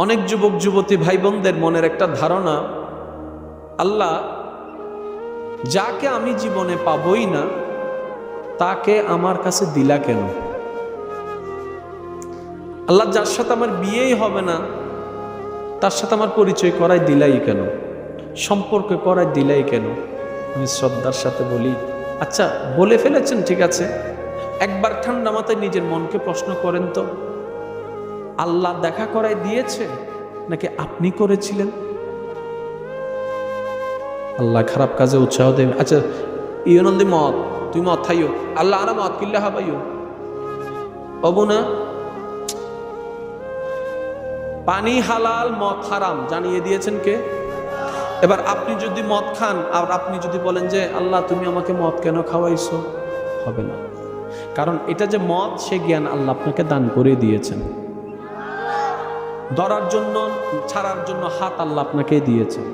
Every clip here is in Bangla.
অনেক যুবক যুবতী ভাই বোনদের মনের একটা ধারণা, আল্লাহ যাকে আমি জীবনে পাবই না তাকে আমার কাছে দিলা কেন? আল্লাহ যার সাথে আমার বিয়েই হবে না তার সাথে আমার পরিচয় করাই দিলাই কেন? সম্পর্ক করাই দিলাই কেন? আমি শ্রদ্ধার সাথে বলি, আচ্ছা বলে ফেলেছেন, ঠিক আছে, একবার ঠান্ডা মাথায় নিজের মনকে প্রশ্ন করেন তো, আল্লাহ দেখা করাই দিয়েছে নাকি আপনি করেছিলেন? আল্লাহ খারাপ কাজে উৎসাহ দেবে। আচ্ছা ইয়নন্দি মত, তুই মত খাইও, আল্লাহ আনা মত কিল্লা হাবাইও অবু না। পানি হালাল মদ হারাম জানিয়ে দিয়েছেন কে? এবার আপনি যদি মদ খান আর আপনি যদি বলেন যে আল্লাহ তুমি আমাকে মদ কেন খাওয়াইছো, হবে না। কারণ এটা যে মদ, সে জ্ঞান আল্লাহ আপনাকে দান করে দিয়েছেন। ধরার জন্য ছাড়ার জন্য হাত আল্লাহ আপনাকে দিয়েছেন,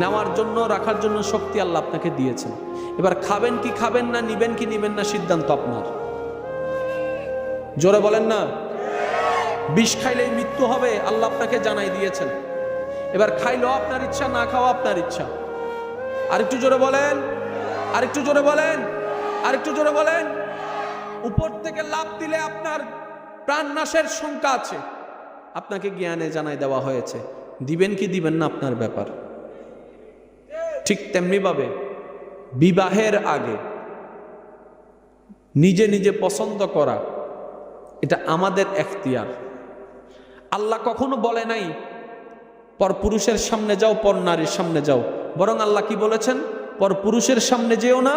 নেওয়ার জন্য রাখার জন্য শক্তি আল্লাহ আপনাকে দিয়েছেন। এবার খাবেন কি খাবেন না, নিবেন কি নিবেন না, সিদ্ধান্ত আপনার। জোরে বলেন না। বিষ খাইলেই মৃত্যু হবে আল্লাহ আপনাকে জানাই দিয়েছেন। এবার খাইলেও আপনার ইচ্ছা, না খাওয়া আপনার ইচ্ছা। আরেকটু জোরে বলেন, আরেকটু জোরে বলেন, আরেকটু জোরে বলেন। উপর থেকে লাফ দিলে আপনার প্রাণ নাশের শঙ্কা আছে, আপনাকে জ্ঞানে জানাই দেওয়া হয়েছে। দিবেন কি দিবেন না আপনার ব্যাপার। ঠিক তেমনি ভাবে বিবাহের আগে নিজে নিজে পছন্দ করা, এটা আমাদের এখতিয়ার। আল্লাহ কখনো বলে নাই পর পুরুষের সামনে যাও, পর নারীর সামনে যাও। বরং আল্লাহ কি বলেছেন? পর পুরুষের সামনে যেও না,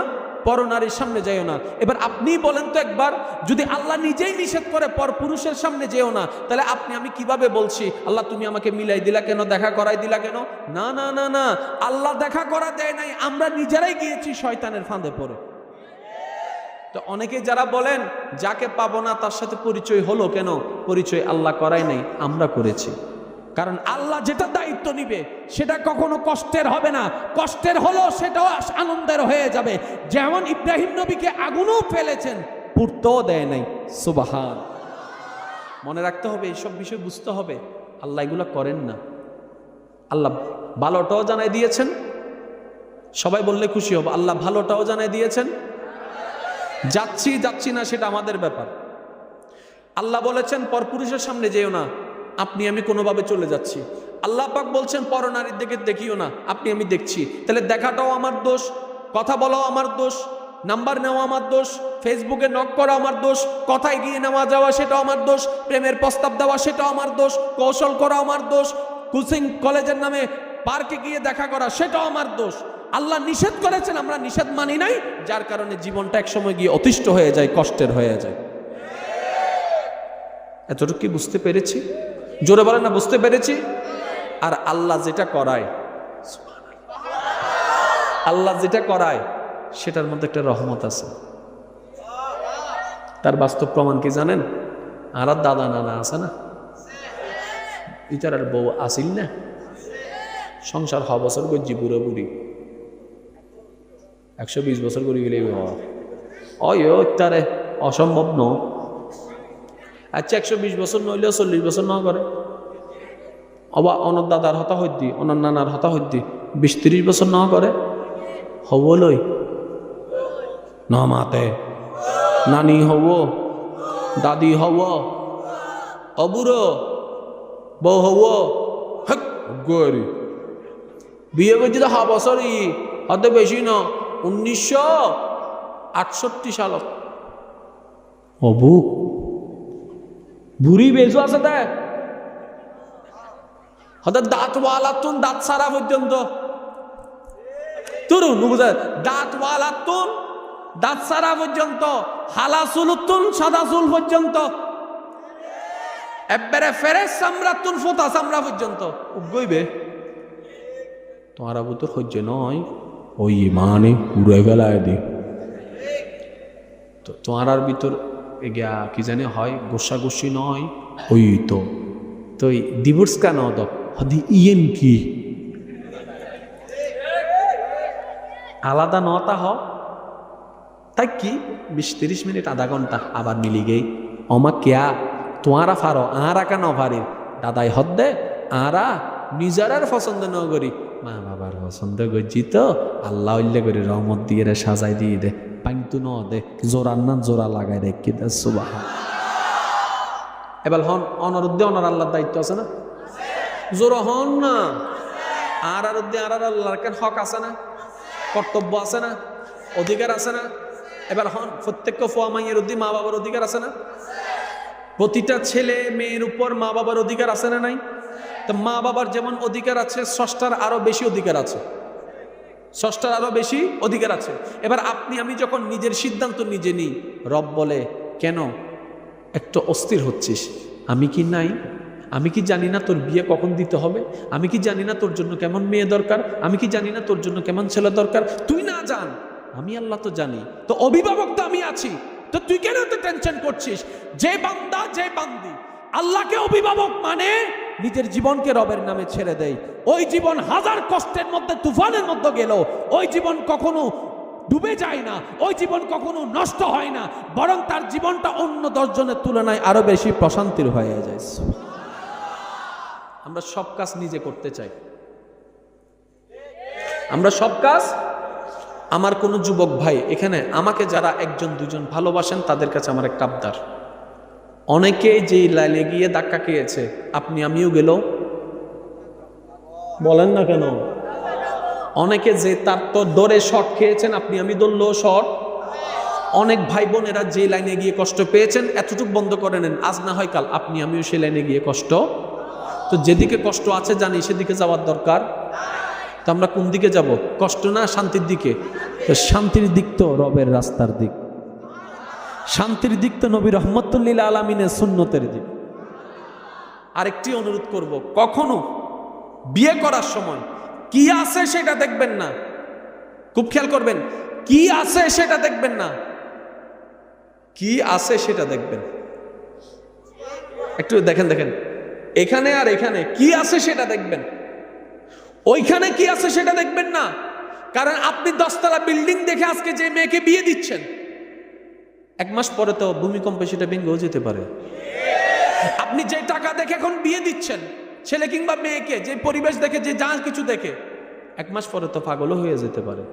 পর নারীর সামনে যাইও না। এবার আপনি বলেন তো একবার, যদি আল্লাহ নিজেই নিষেধ করে পর পুরুষের সামনে যেও না, তাহলে আপনি আমি কিভাবে বলছি আল্লাহ তুমি আমাকে মিলাই দিলা কেন, দেখা করাই দিলা কেন? না না না না, আল্লাহ দেখা করা দেয় নাই, আমরা নিজেরাই গিয়েছি শয়তানের ফাঁদে পড়ে। তো অনেকে যারা বলেন যাকে পাবো না তার সাথে পরিচয় হলো কেন, পরিচয় আল্লাহ করাই নাই, আমরা করেছি। কারণ আল্লাহ যেটা দায়িত্ব নিবে সেটা কখনো কষ্টের হবে না, কষ্টের হলো সেটাও আনন্দের হয়ে যাবে। যেমন ইব্রাহিম নবীকে আগুনও ফেলেছেন, পুড়তেও দেয় নাই। সুবহান। মনে রাখতে হবে, এইসব বিষয় বুঝতে হবে। আল্লাহ এগুলো করেন না। আল্লাহ ভালোটাও জানাই দিয়েছেন, সবাই বললে খুশি হব, আল্লাহ ভালোটাও জানাই দিয়েছেন। যাচ্ছি যাচ্ছি না সেটা আমাদের ব্যাপার। আল্লাহ বলেছেন পরপুরুষের সামনে যেও না, আপনি আমি কোনোভাবে চলে যাচ্ছি। আল্লাহ পাক বলছেন পরনারীর দিকে দেখিও না, আপনি আমি দেখছি। তাহলে দেখাটাও আমার দোষ, কথা বলাও আমার দোষ, নাম্বার নেওয়া আমার দোষ, ফেসবুকে নক করা আমার দোষ, কথায় গিয়ে নেওয়া যাওয়া সেটাও আমার দোষ, প্রেমের প্রস্তাব দেওয়া সেটাও আমার দোষ, কৌশল করা আমার দোষ, কোচিং কলেজের নামে পার্কে গিয়ে দেখা করা সেটাও আমার দোষ। আল্লাহ নিষেধ করেছেন, আমরা নিষেধ মানি নাই, যার কারণে জীবনটা একসময় গিয়ে অতিষ্ঠ হয়ে যায়, কষ্টের হয়ে যায়। এতটুকু কি বুঝতে পেরেছি? জোরে বলেন না, বুঝতে পেরেছি। আর আল্লাহ যেটা করায়, আল্লাহ যেটা করায় সেটার মধ্যে একটা রহমত আছে। তার বাস্তব প্রমাণ কি জানেন? আর দাদা নানা আছে না, ইটার বউ আসিল না, সংসার হ বছর করছি, বুড়ো বুড়ি 120 বছর করে গেলে তারে অসম্ভব ন। আচ্ছা 120 বছর নইলেও 40 বছর ন করে, অবা অনর দাদার হতা হইতি, অনর নানার হতা হইতি 20-30 বছর ন করে, হব লই ন মাতে নানি হব, দাদি হব, অবুড়ো বউ হব। বিয়ে করছি তো বছরই হতে বেশি ন, 1968 সাল। অবু বুড়ি বেজু আছে দেখ, হতে দাঁতওয়ালাতুন দাঁত সারা পর্যন্ত, তরুণ বুঝে দাঁতওয়ালাতুন দাঁত সারা পর্যন্ত, হালা চুলুতুন সাদা চুল পর্যন্ত, একবারে ফেরেস চামড়াতুন ফোতা চামড়া পর্যন্ত উগইবে। তোমার আবু তো সহ্য নয়, ওই মানে উড়ে গেলায় দি তো তোমার আর ভিতর এগিয়া কি জানি হয়, গোসা গোসি নয়, ওই তো তো ডিভোর্স কেন তো হদি ইয়েন কি আলাদা নতা হ, তাই কি 20-30 মিনিট আধা ঘন্টা আবার মিলি গেই অমা কেয়া তোমারা ফারো আর আকা ন ফারি দাদাই হদ্দে আরা নিজের পছন্দ ন করি মা বাবার পছন্দ করছি তো আল্লাহ উল্লে করে রহমত দিয়ে রে সাজাই দিয়ে দে পাইন্তু ন দে জোরার না জোড়া লাগাই দে কি দে সুবাহ। এবার হন অনরুদ্ধে অনার আল্লাহর দায়িত্ব আছে না? জোরা হন না। আর উদ্দে আর আল্লাহর হক আছে না? কর্তব্য আছে না? অধিকার আছে না? এবার হন প্রত্যেক ফুয়া মাইয়ের উদ্দি মা বাবার অধিকার আছে না? প্রতিটা ছেলে মেয়ের উপর মা বাবার অধিকার আছে না নাই? তো মা বাবার যেমন অধিকার আছে স্রষ্টার আরো বেশি অধিকার আছে, স্রষ্টার আরো বেশি অধিকার আছে। এবার আপনি আমি যখন নিজের সিদ্ধান্ত নিজে নিই, রব বলে কেন একটু অস্থির হচ্ছিস? আমি কি নাই? আমি কি জানি না তোর বিয়ে কখন দিতে হবে? আমি কি জানি না তোর জন্য কেমন মেয়ে দরকার? আমি কি জানি না তোর জন্য কেমন ছেলে দরকার? তুই না জান, আমি আল্লাহ তো জানি। তো অভিভাবক তো আমি আছি, তো তুই কেন এত টেনশন করছিস? যে বান্দা যে বান্দি আল্লাহকে অভিভাবক মানে নিজের জীবনকে রবের নামে ছেড়ে দেয়, ওই জীবন হাজার কষ্টের মধ্যে তুফানের মধ্যে গেল, ওই জীবন কখনো ডুবে যায় না, ওই জীবন কখনো নষ্ট হয় না, বরং তার জীবনটা অন্য 10 জনের তুলনায় আরো বেশি প্রশান্তির হয়ে যায়। আমরা সব কাজ নিজে করতে চাই, আমরা সব কাজ। আমার কোনো যুবক ভাই এখানে আমাকে যারা 1জন 2জন ভালোবাসেন তাদের কাছে আমার একটা আবদার, অনেকে যে লাইনে গিয়ে ধাক্কা খেয়েছে, আপনি আমিও গেল বলেন না কেন? অনেকে যে তার তো দৌড়ে শট খেয়েছেন, আপনি আমি দৌড়লেও শট। অনেক ভাই বোনেরা যে লাইনে গিয়ে কষ্ট পেয়েছেন, এতটুকু বন্ধ করে নেন, আজ না হয় কাল আপনি আমিও সেই লাইনে গিয়ে কষ্ট। তো যেদিকে কষ্ট আছে জানি সেদিকে যাওয়ার দরকার। তো আমরা কোন দিকে যাব? কষ্ট না শান্তির দিকে? শান্তির দিক তো রবের রাস্তার দিক, শান্তির দিক তো নবী রহমতুল্লিল আলামিনের সুন্নতের দিক। আরেকটি অনুরোধ করব, কখনো বিয়ে করার সময় কি আছে সেটা দেখবেন না, খুব খেয়াল করবেন, কি আছে সেটা দেখবেন না, কি আছে সেটা দেখবেন। একটু দেখেন দেখেন, এখানে আর এখানে কি আছে সেটা দেখবেন, ওইখানে কি আছে সেটা দেখবেন না। কারণ আপনি 10 তলা বিল্ডিং দেখে আজকে যে মেয়েকে বিয়ে দিচ্ছেন, 1 মাস পরে তো ভূমিকম্পে সেটা ভেঙেও যেতে পারে। আপনি যে টাকা দেখে এখন বিয়ে দিচ্ছেন ছেলে কিংবা মেয়েকে, যে পরিবেশ দেখে, যে যা কিছু দেখে, 1 মাস পরে তো পাগলও হয়ে যেতে পারে।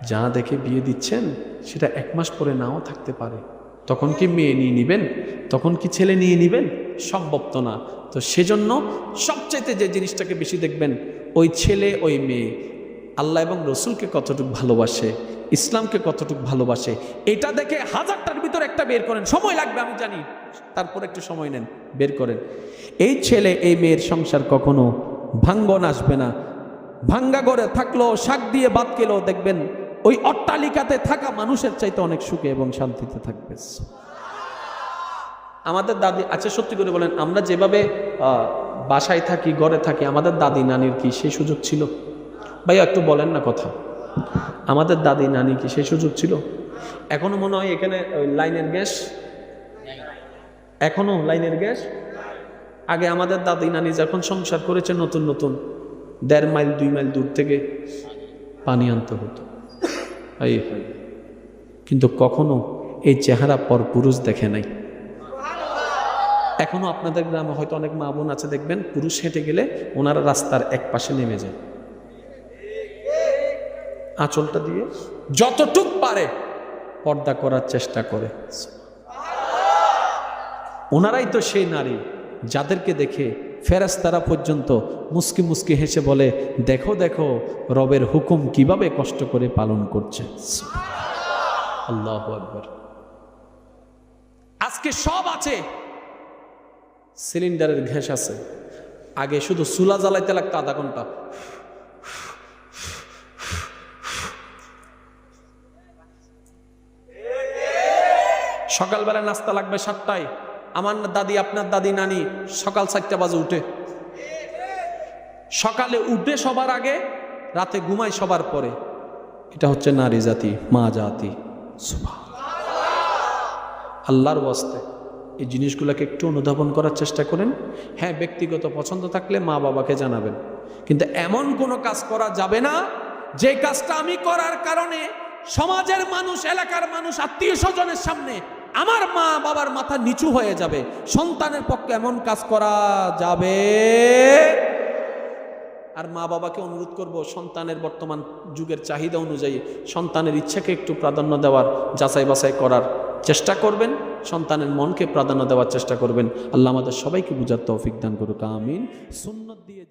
যা দেখে বিয়ে দিচ্ছেন সেটা 1 মাস পরে নাও থাকতে পারে। তখন কি মেয়ে নিয়ে নিবেন? তখন কি ছেলে নিয়ে নিবেন? সম্ভব তো না। তো সেজন্য সবচাইতে যে জিনিসটাকে বেশি দেখবেন, ওই ছেলে ওই মেয়ে আল্লাহ এবং রসুলকে কতটুকু ভালোবাসে, ইসলামকে কতটুকু ভালোবাসে, এটা দেখে 1000টার ভিতর একটা বের করেন। সময় লাগবে আমি জানি, তারপর একটু সময় নেন, বের করেন। এই ছেলে এই মেয়ের সংসার কখনো ভাঙ্গন আসবে না। ভাঙ্গা ঘরে থাকলো, শাক দিয়ে ভাত খেলেও দেখবেন ওই অট্টালিকাতে থাকা মানুষের চাইতে অনেক সুখে এবং শান্তিতে থাকবে। আমাদের দাদি, আচ্ছা সত্যি করে বলেন, আমরা যেভাবে বাসায় থাকি, ঘরে থাকি, আমাদের দাদি নানির কি সেই সুযোগ ছিল? ভাইয়া একটু বলেন না কথা। আমাদের দাদি নানি কি সেই সুযোগ ছিল? এখনো মনে হয় এখানে লাইনের গ্যাস, এখনো লাইনের গ্যাস। আগে আমাদের দাদি নানি যখন সংসার করেছে নতুন নতুন, 1.5 মাইল 2 মাইল দূর থেকে পানি আনতে হতো। কিন্তু কখনো এই চেহারা পর পুরুষ দেখে নাই। এখনো আপনাদের গ্রামে হয়তো অনেক মা বোন আছে, দেখবেন পুরুষ হেঁটে গেলে ওনারা রাস্তার এক পাশে নেমে যায়, আঁচলটা দিয়ে যতটুক পারে পর্দা করার চেষ্টা করে। ওনারাই তো সেই নারী যাদেরকে দেখে ফেরেশতারা পর্যন্ত মুস্কি মুস্কি হেসে বলে, দেখো দেখো রবের হুকুম কিভাবে কষ্ট করে পালন করছে। আল্লাহু আকবার। আজকে সব আছে, সিলিন্ডারের গ্যাস আছে, আগে শুধু চুলা জ্বালাইতে লাগতো আধা ঘন্টা। সকালবেলা নাস্তা লাগবে 7টায়। আমার দাদি, আপনার দাদি নানি সকাল 4টা বাজে উঠে, সকালে উঠে সবার আগে, রাতে ঘুমায় সবার পরে। এটা হচ্ছে নারী জাতি, মা জাতি। আল্লাহর ওয়াস্তে এই জিনিসগুলোকে একটু অনুধাবন করার চেষ্টা করেন। হ্যাঁ, ব্যক্তিগত পছন্দ থাকলে মা বাবাকে জানাবেন, কিন্তু এমন কোনো কাজ করা যাবে না যে কাজটা আমি করার কারণে সমাজের মানুষ, এলাকার মানুষ, আত্মীয় স্বজনের সামনে আমার মা বাবার মাথা নিচু হয়ে যাবে, সন্তানের পক্ষে এমন কাজ করা যাবে। আর মা বাবাকে অনুরোধ করব, সন্তানের বর্তমান যুগের চাহিদা অনুযায়ী সন্তানের ইচ্ছাকে একটু প্রাধান্য দেওয়ার, যাচাই বাছাই করার চেষ্টা করবেন, সন্তানের মনকে প্রাধান্য দেওয়ার চেষ্টা করবেন। আল্লাহ আমাদের সবাইকে বুঝার তৌফিক দান করুক, আমিন। সুন্নাত দিয়ে